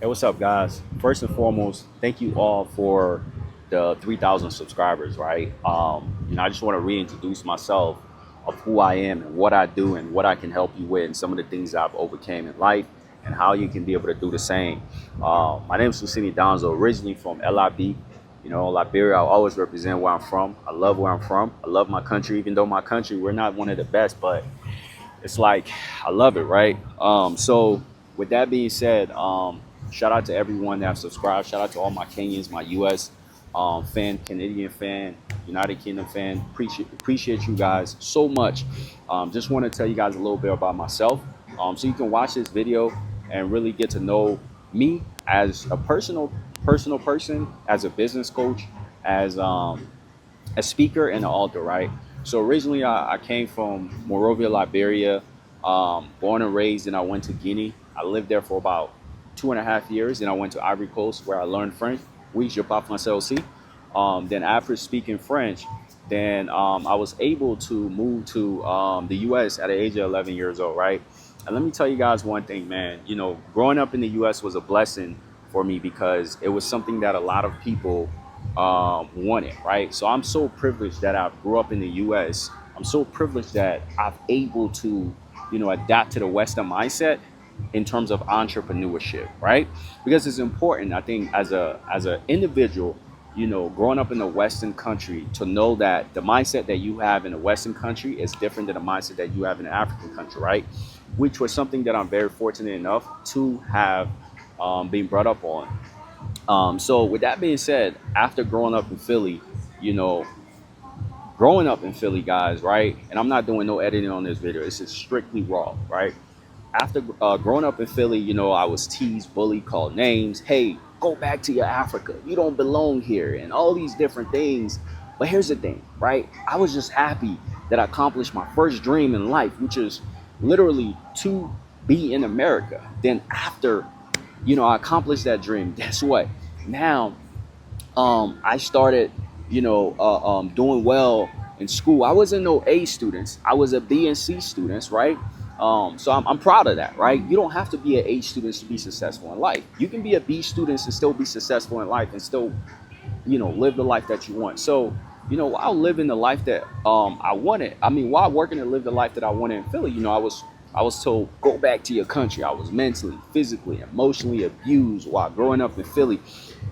Hey, what's up, guys? First and foremost, thank you all for the 3,000 subscribers, right? I just want to reintroduce myself of who I am and what I do and what I can help you with and some of the things I've overcame in life and how you can be able to do the same. My name is Lusene Donzo, originally from LIB, Liberia. I always represent where I'm from. I love where I'm from. I love my country, even though my country, we're not one of the best, but it's like I love it, right? So with that being said, shout out to everyone that have subscribed. Shout out to all my Kenyans, my US fan, Canadian fan, United Kingdom fan. Appreciate you guys so much. Just want to tell you guys a little bit about myself, so you can watch this video and really get to know me as a personal person, as a business coach, as a speaker and an author, right? So originally I came from Monrovia, Liberia, born and raised, and I went to Guinea. I lived there for about 2.5 years. Then I went to Ivory Coast where I learned French. Oui, je parle français aussi. Then after speaking French, then I was able to move to the US at the age of 11 years old, right? And let me tell you guys one thing, man. Growing up in the US was a blessing for me because it was something that a lot of people wanted, right? So I'm so privileged that I grew up in the US. I'm so privileged that I'm able to, adapt to the Western mindset in terms of entrepreneurship, right? Because it's important, I think, as an individual, growing up in a Western country, to know that the mindset that you have in a Western country is different than the mindset that you have in an African country, right? Which was something that I'm very fortunate enough to have been brought up on. So with that being said, after growing up in Philly, guys, right? And I'm not doing no editing on this video. This is strictly raw, right? After growing up in Philly, I was teased, bullied, called names. Hey, go back to your Africa. You don't belong here, and all these different things. But here's the thing, right? I was just happy that I accomplished my first dream in life, which is literally to be in America. Then after, I accomplished that dream, guess what? Now, I started, doing well in school. I wasn't no A students. I was a B and C students, right? So I'm proud of that, right? You don't have to be an A student to be successful in life. You can be a B student and still be successful in life and still, live the life that you want. So, while living the life that I wanted, while working to live the life that I wanted in Philly, I was told, go back to your country. I was mentally, physically, emotionally abused while growing up in Philly.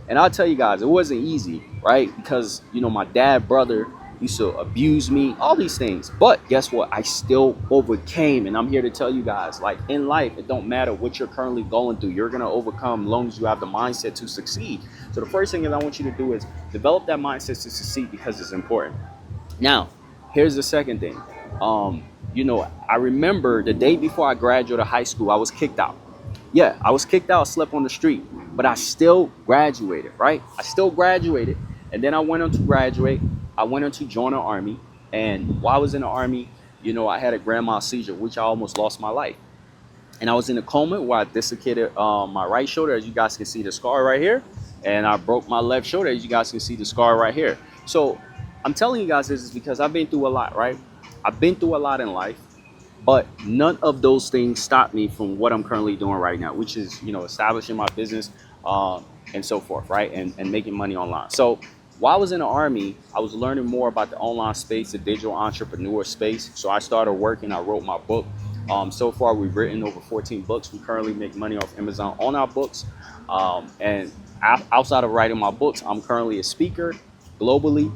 And I'll tell you guys, it wasn't easy, right? Because, my dad, brother used to abuse me, all these things. But guess what? I still overcame. And I'm here to tell you guys, like in life, it don't matter what you're currently going through. You're going to overcome as long as you have the mindset to succeed. So the first thing that I want you to do is develop that mindset to succeed because it's important. Now, here's the second thing. I remember the day before I graduated high school, I was kicked out. Yeah, I was kicked out, slept on the street, but I still graduated, right? I still graduated. And then I went on to graduate. I went on to join the army. And while I was in the army, I had a grand mal seizure, which I almost lost my life. And I was in a coma where I dislocated my right shoulder, as you guys can see the scar right here. And I broke my left shoulder, as you guys can see the scar right here. So I'm telling you guys this is because I've been through a lot, right? I've been through a lot in life. But none of those things stopped me from what I'm currently doing right now, which is, establishing my business and so forth, right? And making money online. So while I was in the army, I was learning more about the online space, the digital entrepreneur space. So I started working. I wrote my book. So far, we've written over 14 books. We currently make money off Amazon on our books. And outside of writing my books, I'm currently a speaker globally.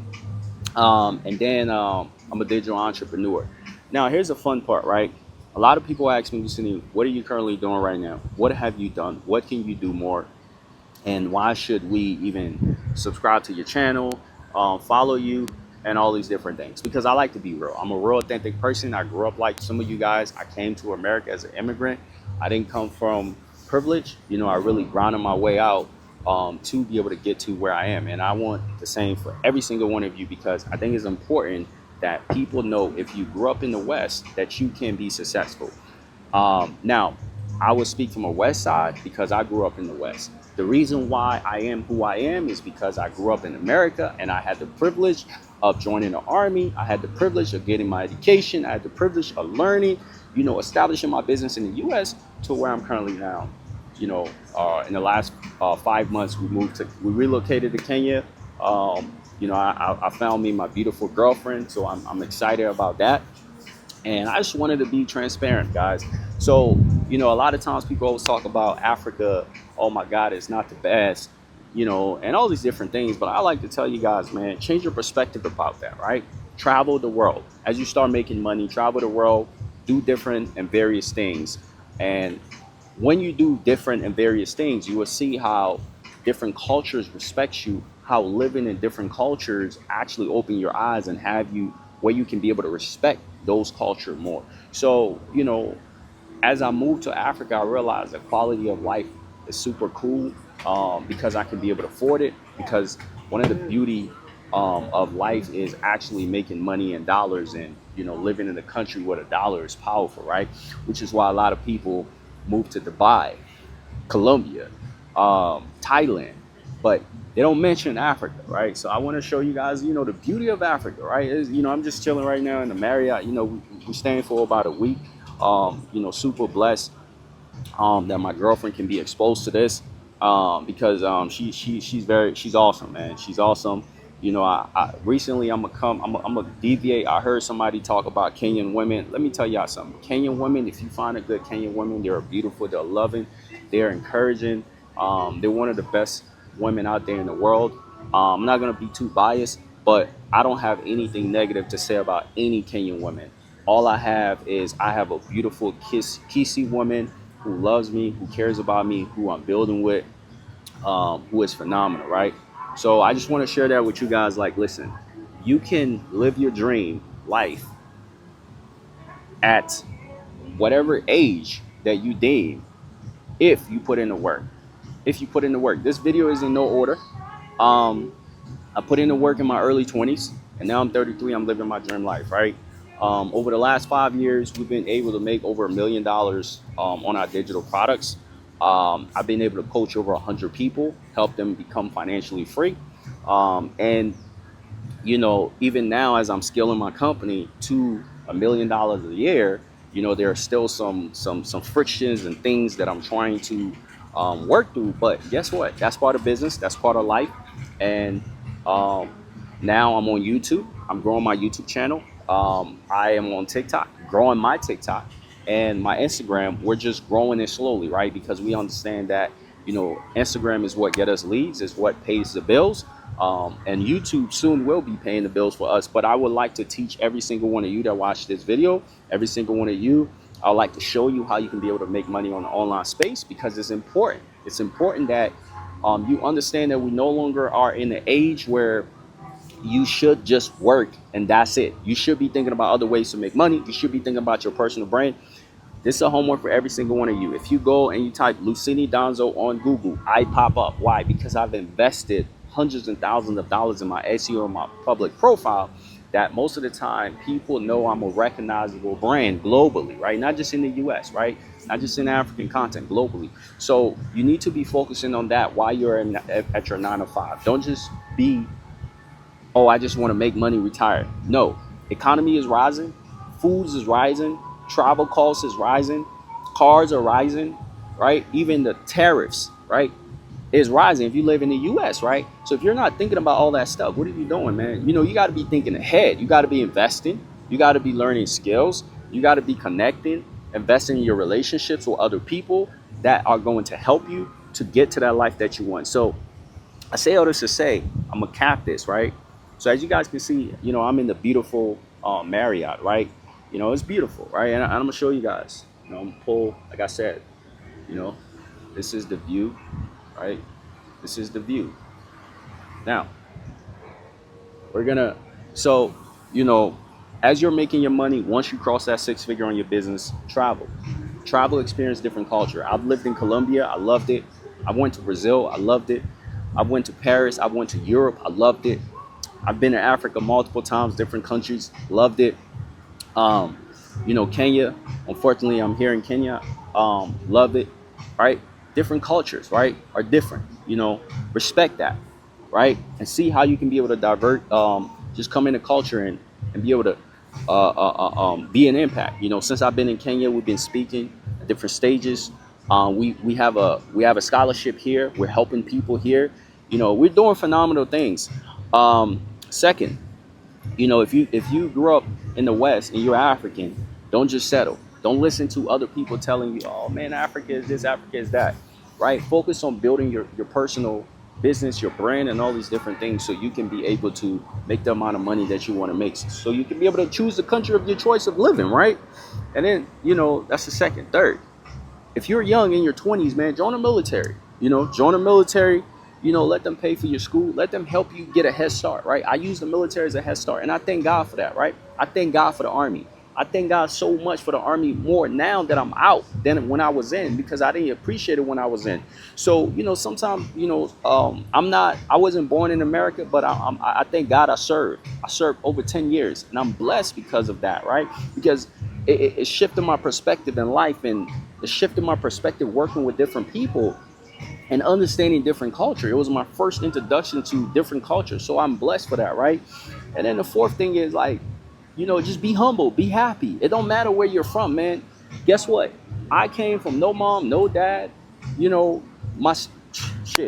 And then I'm a digital entrepreneur. Now, here's the fun part, right? A lot of people ask me, Lusene, what are you currently doing right now? What have you done? What can you do more? And why should we even subscribe to your channel, follow you, and all these different things? Because I like to be real. I'm a real authentic person. I grew up like some of you guys. I came to America as an immigrant. I didn't come from privilege. I really grinded my way out to be able to get to where I am. And I want the same for every single one of you because I think it's important that people know if you grew up in the West that you can be successful. Now, I would speak from a West side because I grew up in the West. The reason why I am who I am is because I grew up in America and I had the privilege of joining the army. I had the privilege of getting my education. I had the privilege of learning, establishing my business in the US to where I'm currently now. In the last 5 months, we relocated to Kenya. I found me my beautiful girlfriend, so I'm excited about that. And I just wanted to be transparent, guys. So, a lot of times people always talk about Africa. Oh my God, it's not the best, and all these different things. But I like to tell you guys, man, change your perspective about that, right? Travel the world. As you start making money, travel the world, do different and various things. And when you do different and various things, you will see how different cultures respect you, how living in different cultures actually open your eyes and have you where you can be able to respect those culture more. So, as I moved to Africa, I realized the quality of life is super cool, because I can be able to afford it. Because one of the beauty of life is actually making money in dollars, and living in a country where the dollar is powerful, right? Which is why a lot of people move to Dubai, Colombia, Thailand, but they don't mention Africa, right? So I want to show you guys, the beauty of Africa, right? I'm just chilling right now in the Marriott. We're staying for about a week. Super blessed that my girlfriend can be exposed to this, because she's awesome, man. She's awesome. I recently I'm gonna deviate. I heard somebody talk about Kenyan women. Let me tell y'all something. Kenyan women, if you find a good Kenyan woman, they're beautiful, they're loving, they're encouraging. They're one of the best women out there in the world. I'm not gonna be too biased, but I don't have anything negative to say about any Kenyan woman. All I have is I have a beautiful Kisi woman who loves me, who cares about me, who I'm building with, who is phenomenal, right? So I just want to share that with you guys. Like, listen, you can live your dream life at whatever age that you deem, if you put in the work. If you put in the work. This video is in no order. I put in the work in my early 20s, and now I'm 33. I'm living my dream life, right? Over the last 5 years, we've been able to make over $1 million on our digital products. I've been able to coach over 100 people, help them become financially free. And even now, as I'm scaling my company to $1 million a year, there are still some frictions and things that I'm trying to work through. But guess what? That's part of business. That's part of life. And now I'm on YouTube. I'm growing my YouTube channel. I am on TikTok, growing my TikTok, and my Instagram. We're just growing it slowly, right? Because we understand that, Instagram is what gets us leads, is what pays the bills. And YouTube soon will be paying the bills for us. But I would like to teach every single one of you that watch this video, every single one of you, I'd like to show you how you can be able to make money on the online space, because it's important. It's important that you understand that we no longer are in the age where you should just work and that's it. You should be thinking about other ways to make money. You should be thinking about your personal brand. This is a homework for every single one of you. If you go and you type Lusene Donzo on Google, I pop up. Why? Because I've invested hundreds and thousands of dollars in my SEO and my public profile, that most of the time people know I'm a recognizable brand globally, right? Not just in the US, right? Not just in African content, globally. So you need to be focusing on that while you're at your 9 to 5. Don't just be, oh, I just want to make money, retire. No, economy is rising, foods is rising, travel costs is rising, cars are rising, right? Even the tariffs, right, is rising if you live in the US, right? So if you're not thinking about all that stuff, what are you doing, man? You got to be thinking ahead. You got to be investing. You got to be learning skills. You got to be connecting, investing in your relationships with other people that are going to help you to get to that life that you want. So I say all this to say, I'm gonna cap this, right? So as you guys can see, I'm in the beautiful Marriott, right? It's beautiful, right? And I'm gonna show you guys. I'm gonna pull, like I said, this is the view, right? This is the view. Now, we're gonna, so, as you're making your money, once you cross that 6-figure on your business, travel, experience different culture. I've lived in Colombia, I loved it. I went to Brazil, I loved it. I went to Paris, I went to Europe, I loved it. I've been to Africa multiple times, different countries, loved it. Kenya, unfortunately, I'm here in Kenya, love it, right? Different cultures, right, are different, respect that, right? And see how you can be able to divert, just come into culture and be able to be an impact. Since I've been in Kenya, we've been speaking at different stages. We have a scholarship here. We're helping people here. We're doing phenomenal things. Second, if you grew up in the West and you're African, don't just settle. Don't listen to other people telling you, oh man, Africa is this, Africa is that, right? Focus on building your personal business, your brand, and all these different things, so you can be able to make the amount of money that you want to make, so you can be able to choose the country of your choice of living, right? And then that's the second. Third, if you're young in your 20s, man, join the military. Join the military. Let them pay for your school. Let them help you get a head start, right? I use the military as a head start, and I thank God for that, right? I thank God for the Army. I thank God so much for the Army more now that I'm out than when I was in, because I didn't appreciate it when I was in. So, sometimes, I wasn't born in America, but I thank God I served. I served over 10 years, and I'm blessed because of that, right? Because it shifted my perspective in life, and it shifted my perspective working with different people and understanding different culture. It was my first introduction to different cultures. So I'm blessed for that, right? And then the fourth thing is just be humble, be happy. It don't matter where you're from, man. Guess what? I came from no mom, no dad. My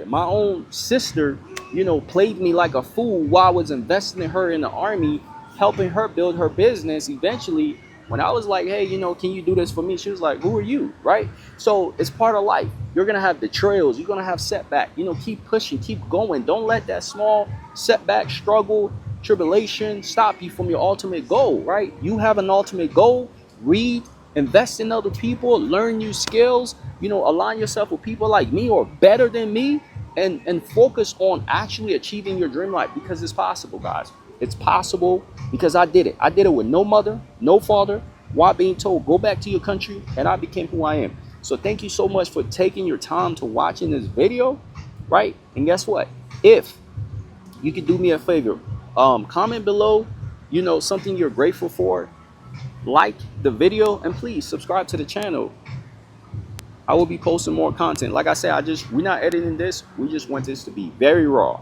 my own sister, played me like a fool while I was investing in her in the Army, helping her build her business. Eventually, when I was like, hey, can you do this for me? She was like, who are you? Right? So it's part of life. You're going to have betrayals. You're going to have setback. Keep pushing, keep going. Don't let that small setback, struggle, tribulation stop you from your ultimate goal, right? You have an ultimate goal. Read, invest in other people, learn new skills, align yourself with people like me or better than me, and focus on actually achieving your dream life, because it's possible, guys. It's possible, because I did it. I did it with no mother, no father, while being told, go back to your country, and I became who I am. So thank you so much for taking your time to watching this video, right? And guess what? If you could do me a favor, comment below, something you're grateful for, like the video, and please subscribe to the channel. I will be posting more content. Like I said, we're not editing this. We just want this to be very raw.